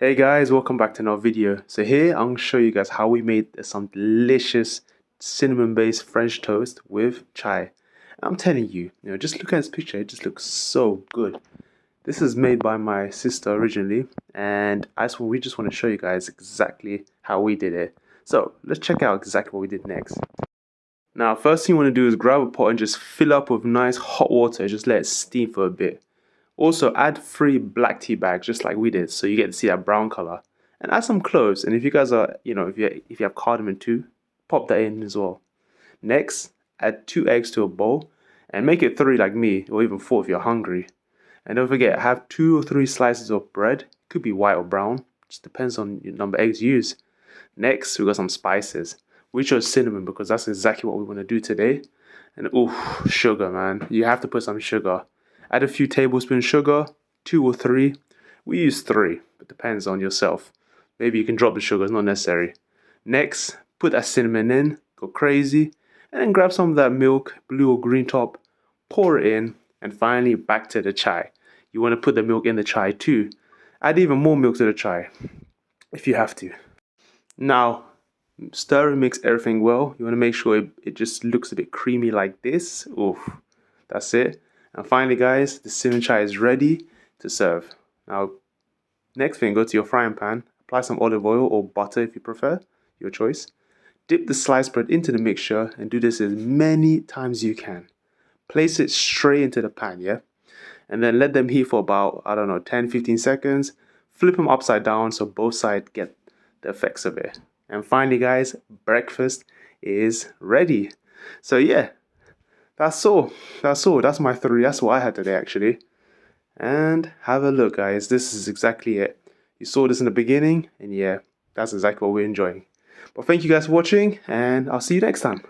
Hey guys, welcome back to another video. So here I'm going to show you guys how we made some delicious cinnamon based French toast with chai. I'm telling you, just look at this picture, it just looks so good. This is made by my sister originally, and we just want to show you guys exactly how we did it. So let's check out exactly what we did next. Now first thing you want to do is grab a pot and just fill up with nice hot water, just let it steam for a bit. Also, add 3 black tea bags, just like we did, so you get to see that brown color. And add some cloves. And if you guys are, if you have cardamom too, pop that in as well. Next, add 2 eggs to a bowl, and make it 3 like me, or even 4 if you're hungry. And don't forget, have 2 or 3 slices of bread. It could be white or brown, just depends on the number of eggs you use. Next, we got some spices. We chose cinnamon because that's exactly what we want to do today. And sugar, man. You have to put some sugar. Add a few tablespoons sugar, 2 or 3. We use 3, but depends on yourself. Maybe you can drop the sugar, it's not necessary. Next, put that cinnamon in, go crazy, and then grab some of that milk, blue or green top, pour it in, and finally back to the chai. You want to put the milk in the chai too. Add even more milk to the chai, if you have to. Now, stir and mix everything well. You want to make sure it just looks a bit creamy like this. Oof, that's it. And finally guys, the cinnamon chai is ready to serve. Now, next thing, go to your frying pan, apply some olive oil or butter if you prefer, your choice. Dip the sliced bread into the mixture and do this as many times as you can. Place it straight into the pan, yeah? And then let them heat for about, 10-15 seconds. Flip them upside down so both sides get the effects of it. And finally guys, breakfast is ready. So yeah, that's all. That's my 3. That's what I had today actually. And have a look guys, this is exactly it. You saw this in the beginning, and yeah, that's exactly what we're enjoying. But thank you guys for watching, and I'll see you next time.